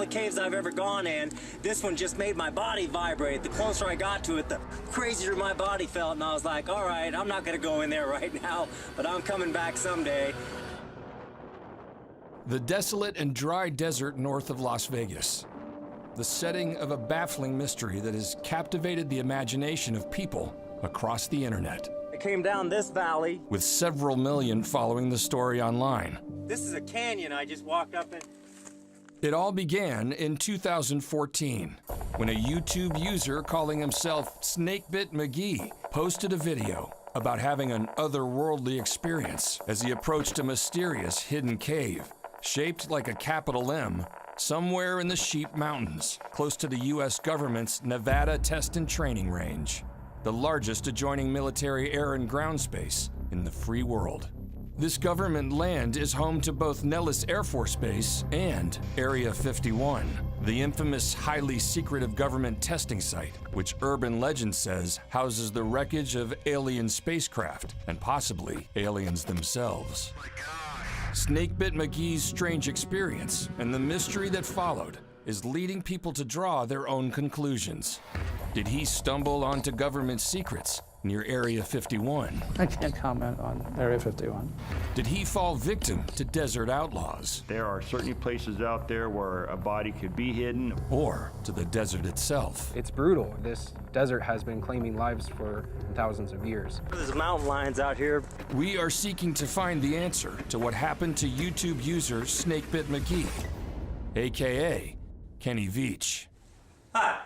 caves I've ever gone in, this one just made my body vibrate. The closer I got to it, the crazier my body felt, and I was like, all right, I'm not gonna go in there right now, but I'm coming back someday. The desolate and dry desert north of Las Vegas. The setting of a baffling mystery that has captivated the imagination of people across the internet. I came down this valley. With several million following the story online. This is a canyon I just walked up in. It all began in 2014, when a YouTube user calling himself Snakebit McGee posted a video about having an otherworldly experience as he approached a mysterious hidden cave, shaped like a capital M, somewhere in the Sheep Mountains, close to the US government's Nevada Test and Training Range, the largest adjoining military air and ground space in the free world. This government land is home to both Nellis Air Force Base and Area 51, the infamous highly secretive government testing site, which urban legend says houses the wreckage of alien spacecraft and possibly aliens themselves. Snakebit McGee's strange experience and the mystery that followed is leading people to draw their own conclusions. Did he stumble onto government secrets near Area 51? I can't comment on Area 51. Did he fall victim to desert outlaws? There are certainly places out there where a body could be hidden. Or to the desert itself? It's brutal. This desert has been claiming lives for thousands of years. There's mountain lions out here. We are seeking to find the answer to what happened to YouTube user Snakebit McGee, AKA Kenny Veach. Hi,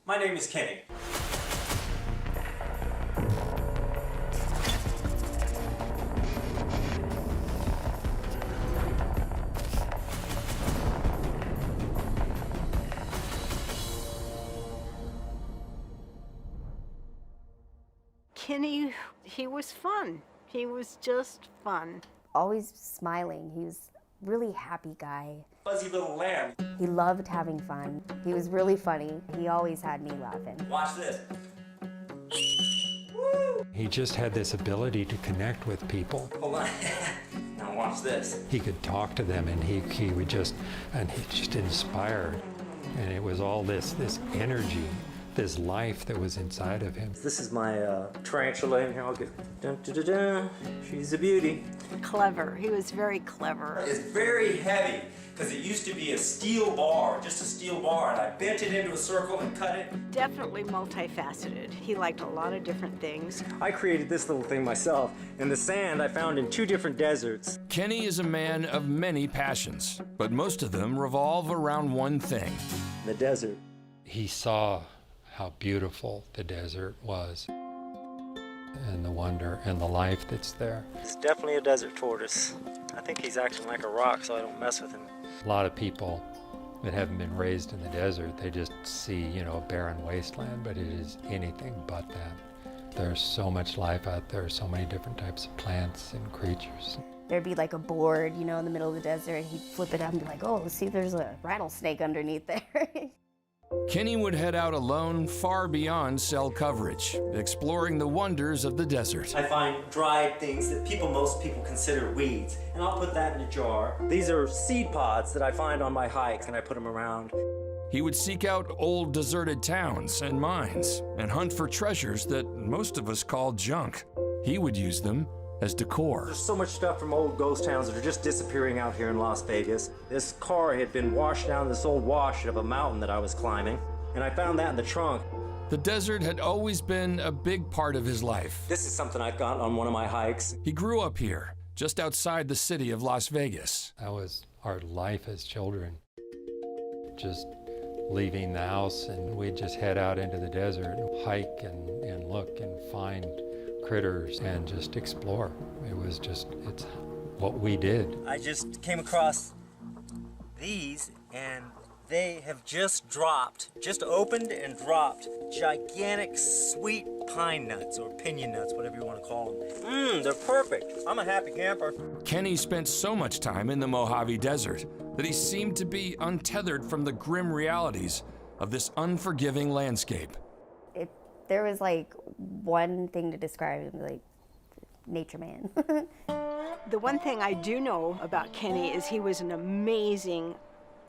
my name is Kenny. Kenny, he was fun. He was just fun. Always smiling. He was a really happy guy. Fuzzy little lamb. He loved having fun. He was really funny. He always had me laughing. Watch this. He just had this ability to connect with people. Hold on. Now watch this. He could talk to them, and he would just, and he just inspired. And it was all this energy, this life that was inside of him. This is my tarantula in here. I'll get dun, dun, dun, dun. She's a beauty. Clever. He was very clever. It's very heavy because it used to be a steel bar, just a steel bar, and I bent it into a circle and cut it. Definitely multifaceted. He liked a lot of different things. I created this little thing myself. And the sand I found in 2 different deserts. Kenny is a man of many passions, but most of them revolve around one thing. The desert. He saw how beautiful the desert was, and the wonder and the life that's there. It's definitely a desert tortoise. I think he's acting like a rock, so I don't mess with him. A lot of people that haven't been raised in the desert, they just see, a barren wasteland, but it is anything but that. There's so much life out there, so many different types of plants and creatures. There'd be like a board, in the middle of the desert, and he'd flip it up and be like, oh, see, there's a rattlesnake underneath there. Kenny would head out alone far beyond cell coverage, exploring the wonders of the desert. I find dried things that most people consider weeds, and I'll put that in a jar. These are seed pods that I find on my hikes, and I put them around. He would seek out old deserted towns and mines and hunt for treasures that most of us call junk. He would use them as decor. There's so much stuff from old ghost towns that are just disappearing out here in Las Vegas. This car had been washed down this old wash of a mountain that I was climbing, and I found that in the trunk. The desert had always been a big part of his life. This is something I got on one of my hikes. He grew up here, just outside the city of Las Vegas. That was our life as children. Just leaving the house, and we'd just head out into the desert and hike and look and find critters and just explore. It's what we did. I just came across these, and they have just opened and dropped gigantic sweet pine nuts or pinion nuts, whatever you want to call them. They're perfect. I'm a happy camper. Kenny spent so much time in the Mojave Desert that he seemed to be untethered from the grim realities of this unforgiving landscape. If there was like one thing to describe him, like nature man. The one thing I do know about Kenny is he was an amazing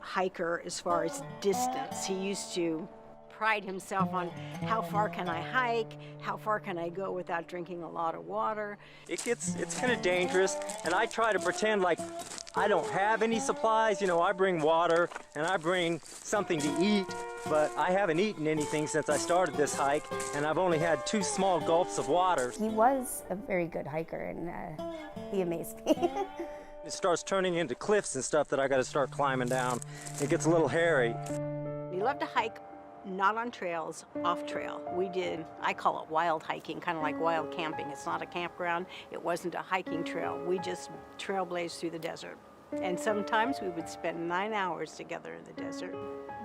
hiker as far as distance. He used to pride himself on how far can I hike, how far can I go without drinking a lot of water. It's kind of dangerous, and I try to pretend like I don't have any supplies. You know, I bring water and I bring something to eat, but I haven't eaten anything since I started this hike, and I've only had 2 small gulps of water. He was a very good hiker, and he amazed me. It starts turning into cliffs and stuff that I got to start climbing down. It gets a little hairy. He loved to hike, not on trails, off trail. We did, I call it wild hiking, kind of like wild camping. It's not a campground. It wasn't a hiking trail. We just trailblazed through the desert. And sometimes we would spend 9 hours together in the desert.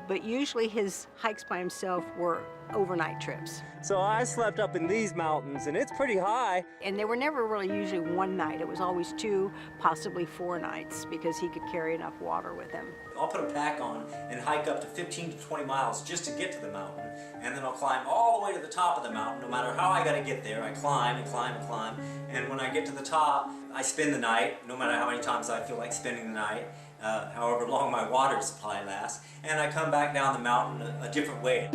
But usually his hikes by himself were overnight trips. So I slept up in these mountains, and it's pretty high. And they were never really usually one night. It was always 2, possibly 4 nights, because he could carry enough water with him. I'll put a pack on and hike up to 15 to 20 miles just to get to the mountain, and then I'll climb all the way to the top of the mountain. No matter how I gotta get there, I climb and climb and climb. And when I get to the top, I spend the night, no matter how many times I feel like spending the night, however long my water supply lasts, and I come back down the mountain a different way.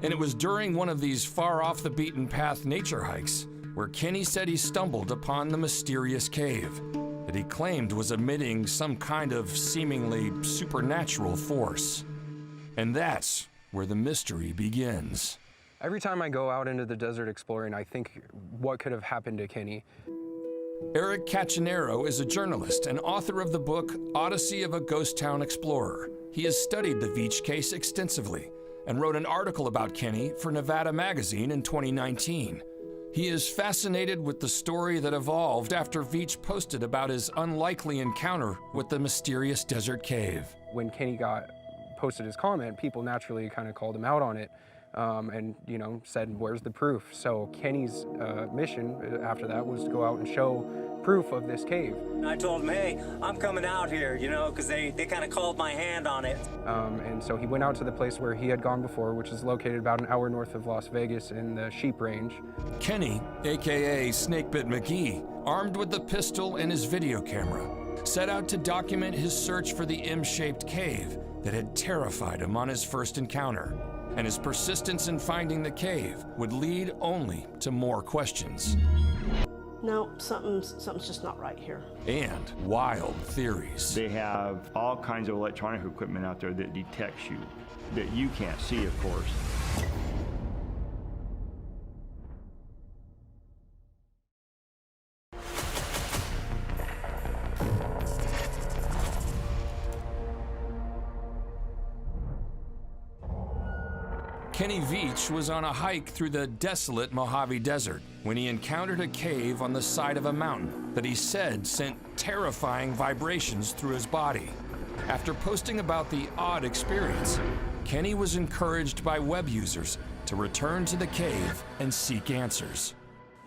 And it was during one of these far off the beaten path nature hikes where Kenny said he stumbled upon the mysterious cave that he claimed was emitting some kind of seemingly supernatural force. And that's where the mystery begins. Every time I go out into the desert exploring, I think what could have happened to Kenny. Eric Cacinero is a journalist and author of the book Odyssey of a Ghost Town Explorer. He has studied the Veach case extensively and wrote an article about Kenny for Nevada Magazine in 2019. He is fascinated with the story that evolved after Veach posted about his unlikely encounter with the mysterious desert cave. When Kenny posted his comment, people naturally kind of called him out on it. And said, where's the proof? So Kenny's mission after that was to go out and show proof of this cave. I told him, hey, I'm coming out here, because they kind of called my hand on it. And so he went out to the place where he had gone before, which is located about an hour north of Las Vegas in the Sheep Range. Kenny, aka Snakebit McGee, armed with the pistol and his video camera, set out to document his search for the M-shaped cave that had terrified him on his first encounter. And his persistence in finding the cave would lead only to more questions. No, something's just not right here. And wild theories. They have all kinds of electronic equipment out there that detects you, that you can't see, of course. Kenny Veach was on a hike through the desolate Mojave Desert when he encountered a cave on the side of a mountain that he said sent terrifying vibrations through his body. After posting about the odd experience, Kenny was encouraged by web users to return to the cave and seek answers.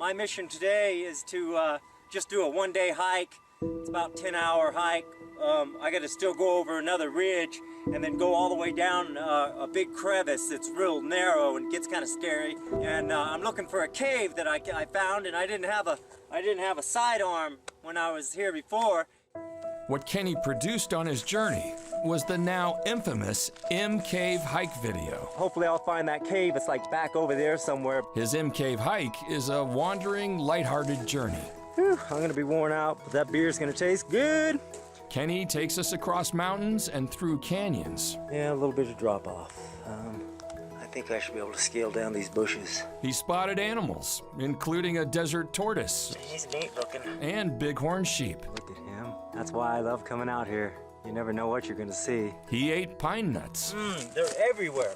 My mission today is to just do a one-day hike. It's about a 10-hour hike. I got to still go over another ridge and then go all the way down a big crevice that's real narrow and gets kind of scary. And I'm looking for a cave that I found, and I didn't have a sidearm when I was here before. What Kenny produced on his journey was the now infamous M-Cave hike video. Hopefully I'll find that cave. It's like back over there somewhere. His M-Cave hike is a wandering, lighthearted journey. Whew, I'm gonna be worn out, but that beer's gonna taste good. Kenny takes us across mountains and through canyons. Yeah, a little bit of drop off. I think I should be able to scale down these bushes. He spotted animals, including a desert tortoise. He's neat looking. And bighorn sheep. Look at him. That's why I love coming out here. You never know what you're gonna see. He ate pine nuts. They're everywhere.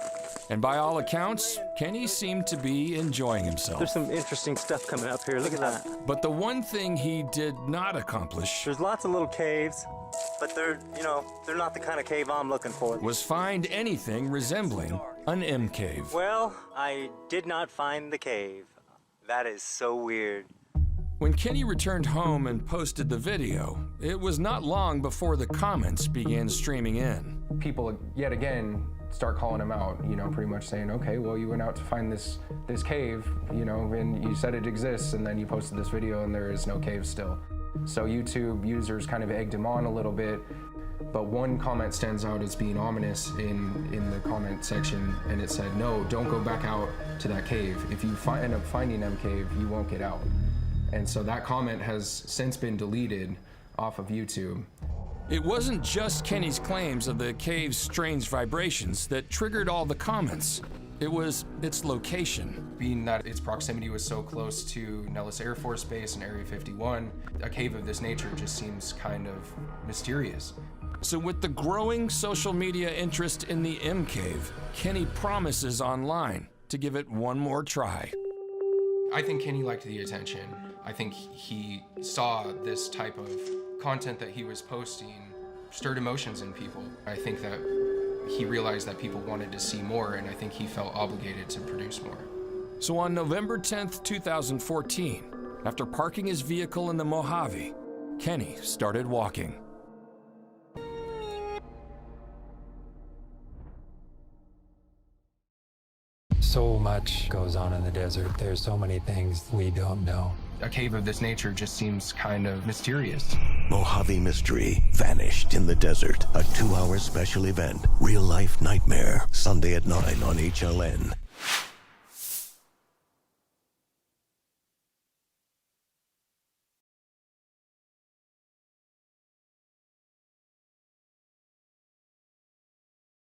And by all accounts, Kenny seemed to be enjoying himself. There's some interesting stuff coming up here. Look at that. But the one thing he did not accomplish There's lots of little caves, but they're not the kind of cave I'm looking for. was find anything resembling an M-Cave. Well, I did not find the cave. That is so weird. When Kenny returned home and posted the video, it was not long before the comments began streaming in. People, yet again, start calling him out, pretty much saying, okay, well, you went out to find this cave, and you said it exists, and then you posted this video and there is no cave still. So YouTube users kind of egged him on a little bit. But one comment stands out as being ominous in the comment section, and it said, "No, don't go back out to that cave. If you end up finding them cave, you won't get out." And so that comment has since been deleted off of YouTube. It wasn't just Kenny's claims of the cave's strange vibrations that triggered all the comments. It was its location. Being that its proximity was so close to Nellis Air Force Base and Area 51, a cave of this nature just seems kind of mysterious. So with the growing social media interest in the M Cave, Kenny promises online to give it one more try. I think Kenny liked the attention. I think he saw this type of content that he was posting stirred emotions in people. I think that he realized that people wanted to see more, and I think he felt obligated to produce more. So on November 10th, 2014, after parking his vehicle in the Mojave, Kenny started walking. So much goes on in the desert. There's so many things we don't know. A cave of this nature just seems kind of mysterious. Mojave Mystery, Vanished in the Desert, a 2-hour special event. Real life nightmare. Sunday at 9 on HLN.